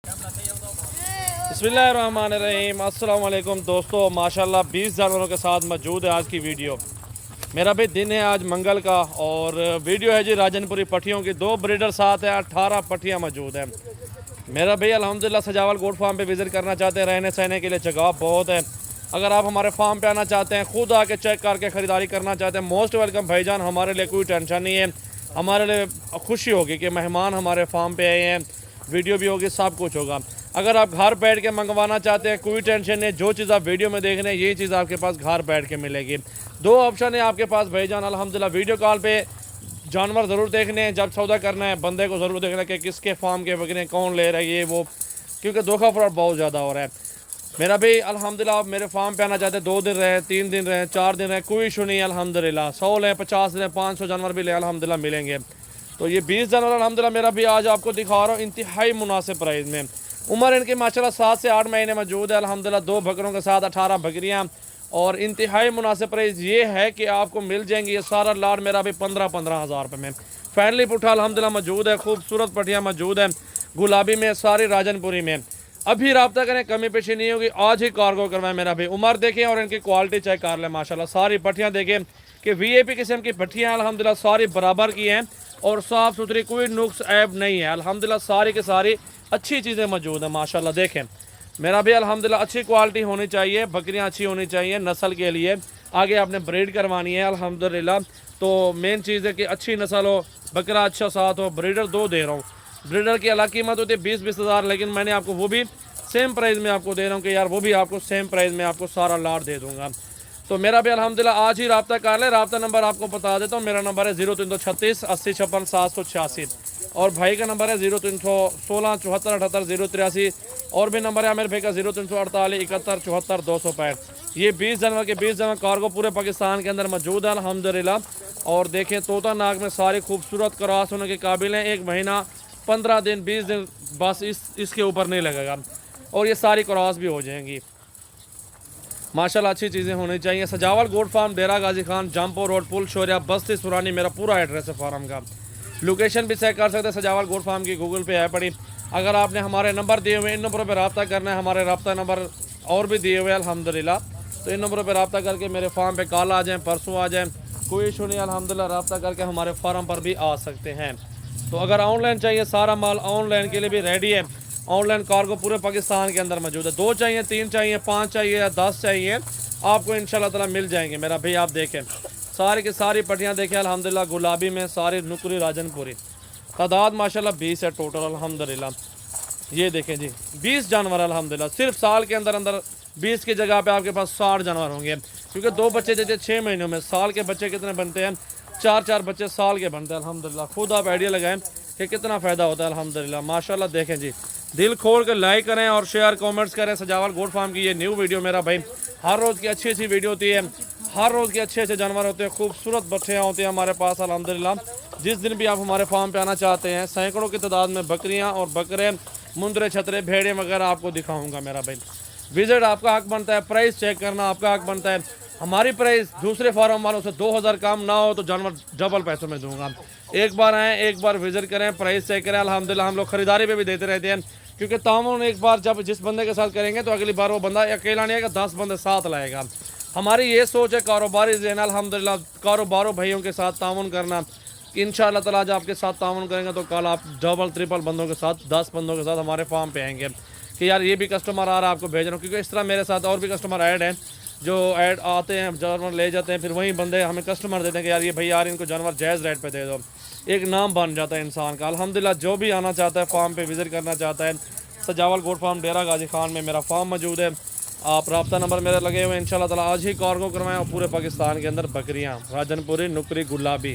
बिस्मिल्लाहिर्रहमानिर्रहीम। अस्सलाम वालेकुम दोस्तों, माशाल्लाह 20 जानवरों के साथ मौजूद है आज की वीडियो। मेरा भी दिन है आज मंगल का और वीडियो है जी राजनपुरी पट्टियों की। 2 ब्रीडर साथ है, 18 पट्टियाँ मौजूद हैं। मेरा भाई अल्हम्दुलिल्लाह सजावल गोट फार्म पे विज़िट करना चाहते हैं, रहने सहने के लिए जगह बहुत है। अगर आप हमारे फार्म पे आना चाहते हैं, खुद आके चेक करके ख़रीदारी करना चाहते हैं, मोस्ट वेलकम भाईजान। हमारे लिए कोई टेंशन नहीं है, हमारे लिए खुशी होगी कि मेहमान हमारे फार्म पे आए हैं, वीडियो भी होगी, सब कुछ होगा। अगर आप घर बैठ के मंगवाना चाहते हैं, कोई टेंशन नहीं, जो चीज़ आप वीडियो में देख रहे हैं यही चीज़ आपके पास घर बैठ के मिलेगी। 2 ऑप्शन है आपके पास भाईजान अल्हम्दुलिल्लाह। वीडियो कॉल पे जानवर ज़रूर देखने हैं, जब सौदा करना है बंदे को ज़रूर देखना है कि किसके फार्म के बकरे कौन ले रहा है ये वो, क्योंकि धोखा फ्रॉड बहुत ज़्यादा हो रहा है। मेरा भी अल्हम्दुलिल्लाह आप मेरे फार्म पे आना चाहते हैं, 2 दिन रहे, 3 दिन रहे, 4 दिन रहे, कोई इशू नहीं है अल्हम्दुलिल्लाह। 100 लें, 50 लें, 500 जानवर भी लें, अल्हम्दुलिल्लाह मिलेंगे। तो ये 20 जानवर अल्हम्दुलिल्लाह मेरा भी आज आपको दिखा रहा हूँ इंतहाई मुनासिब प्राइस में। उम्र इनकी माशाल्लाह 7 से 8 महीने मौजूद है अल्हम्दुलिल्लाह। 2 बकरों के साथ 18 बकरियाँ और इंतहाई मुनासिब प्राइस ये है कि आपको मिल जाएंगी ये सारा लाड मेरा भी 15-15 हज़ार रुपये में। फैनली पुट्ठा अल्हम्दुलिल्लाह मौजूद है, खूबसूरत पट्टियाँ मौजूद हैं, गुलाबी में, सारी राजनपुरी में। अभी रब्ता करें, कमी पेशी नहीं होगी, आज ही कार्गो करवाएं मेरा भी। उम्र देखें और इनकी क्वालिटी चेक कर लें माशाल्लाह। सारी पट्टियाँ देखें कि VIP किस्म की पट्टियाँ अल्हम्दुलिल्लाह सारी बराबर की हैं और साफ़ सुथरी, कोई नुक्स ऐब नहीं है अल्हम्दुलिल्लाह। सारी के सारी अच्छी चीज़ें मौजूद हैं माशाल्लाह। देखें मेरा भी अल्हम्दुलिल्लाह अच्छी क्वालिटी होनी चाहिए, बकरियां अच्छी होनी चाहिए नस्ल के लिए। आगे आपने ब्रीड करवानी है अल्हम्दुलिल्लाह, तो मेन चीज़ है कि अच्छी नस्ल हो, बकरा अच्छा साथ हो। ब्रीडर 2 दे रहा हूँ, ब्रीडर की अलग कीमत होती है 20-20 हज़ार, लेकिन मैंने आपको वो भी सेम प्राइस में आपको दे रहा हूँ कि यार वो भी आपको सेम प्राइस में आपको सारा लाट दे दूँगा। तो मेरा भी अल्हम्दुलिल्लाह आज ही रब्ता कर ले। रब्ता नंबर आपको बता देता हूँ, मेरा नंबर है 0336 80 56 786 और भाई का नंबर है 0316 74 78 083 और भी नंबर है मेरे भाई का 0348 71 74 265। ये 20 जनवरी के 20 जनवरी कार्गो पूरे पाकिस्तान के अंदर मौजूद है अल्हम्दुलिल्लाह। और देखें तोता नाक में सारी खूबसूरत क्रॉस होने के काबिल हैं। 1 महीना 15 दिन 20 दिन बस इसके ऊपर नहीं लगेगा और ये सारी क्रॉस भी हो जाएंगी माशाल्लाह। अच्छी चीज़ें होनी चाहिए। सजावल गोट फार्म, डेरा गाजी खान, जमपुर रोड, पुल शोरिया, बस्ती सुरानी मेरा पूरा एड्रेस है फार्म का। लोकेशन भी चेक कर सकते हैं, सजावल गोट फार्म की गूगल पे है पड़ी। अगर आपने हमारे नंबर दिए हुए, इन नंबरों पर रब्ता करना है, हमारे रब्ता नंबर और भी दिए हुए हैं अल्हम्दुलिल्लाह, तो इन नंबरों पर रब्ता करके मेरे फार्म पे कल आ जाएँ, परसों आ जाएँ, कोई इशू नहीं अल्हम्दुलिल्लाह। रब्ता करके हमारे फार्म पर भी आ सकते हैं। तो अगर ऑनलाइन चाहिए, सारा माल ऑनलाइन के लिए भी रेडी है। ऑनलाइन कार्गो पूरे पाकिस्तान के अंदर मौजूद है। 2 चाहिए, 3 चाहिए, 5 चाहिए या 10 चाहिए, आपको इंशाल्लाह ताला मिल जाएंगे मेरा भाई। आप देखें सारी की सारी पट्टियाँ देखें अल्हम्दुलिल्लाह, गुलाबी में सारी नुकरी राजनपुरी। तादाद माशाल्लाह 20 है टोटल अल्हम्दुलिल्लाह। ये देखें जी 20 जानवर अल्हम्दुलिल्लाह। सिर्फ साल के अंदर अंदर 20 की जगह पे आपके पास 60 जानवर होंगे, क्योंकि 2 बच्चे देते 6 महीनों में। साल के बच्चे कितने बनते हैं? 4-4 बच्चे साल के बनते हैं अल्हम्दुलिल्लाह। खुद आप आइडिया लगाएं कि कितना फ़ायदा होता है अल्हम्दुलिल्लाह माशाल्लाह। देखें जी, दिल खोल कर लाइक करें और शेयर कमेंट्स करें। सजावल गोट फार्म की ये न्यू वीडियो मेरा भाई, हर रोज़ की अच्छी अच्छी वीडियो होती है, हर रोज़ के अच्छे अच्छे जानवर होते हैं, खूबसूरत बच्चियाँ होती हैं हमारे पास अल्हम्दुलिल्लाह। जिस दिन भी आप हमारे फार्म पे आना चाहते हैं, सैकड़ों की तादाद में बकरियाँ और बकरे, मुंदरे, छतरे, भेड़े वगैरह आपको दिखाऊँगा मेरा भाई। विजिट आपका हक बनता है, प्राइस चेक करना आपका हक बनता है। हमारी प्राइस दूसरे फार्म वालों से 2000 कम ना हो तो जानवर डबल पैसों में दूंगा। एक बार आएँ, एक बार विजिट करें, प्राइस चेक करें अल्हम्दुलिल्लाह। हम लोग ख़रीदारी पे भी देते रहते हैं, क्योंकि तामुन एक बार जब जिस बंदे के साथ करेंगे तो अगली बार वो बंदा अकेला नहीं आएगा, 10 बंदे साथ लाएगा। हमारी ये सोच है कारोबारी ज़हन अल्हम्दुलिल्लाह, कारोबारों भाइयों के साथ तामुन करना। इंशाअल्लाह ताला जब आपके साथ तामुन करेंगे तो कल आप डबल ट्रिपल बंदों के साथ, 10 बंदों के साथ हमारे फार्म पे आएंगे कि यार ये भी कस्टमर आ रहा है, आपको भेज रहा हूँ। क्योंकि इस तरह मेरे साथ और भी कस्टमर ऐड हैं, जो ऐड आते हैं, जानवर ले जाते हैं, फिर वही बंदे हमें कस्टमर देते हैं कि यार ये भाई यार इनको जानवर जायज़ रेट पे दे दो। एक नाम बन जाता है इंसान का अल्हम्दुलिल्लाह। जो भी आना चाहता है फार्म पे विज़िट करना चाहता है, सजावल गोट फार्म, डेरा गाजी खान में मेरा फार्म मौजूद है। आप रब्ता नंबर मेरे लगे हुए हैं, इंशाल्लाह ताला आज ही कार्गो करवाएं और पूरे पाकिस्तान के अंदर बकरियाँ राजनपुरी, नुकरी, गुलाबी।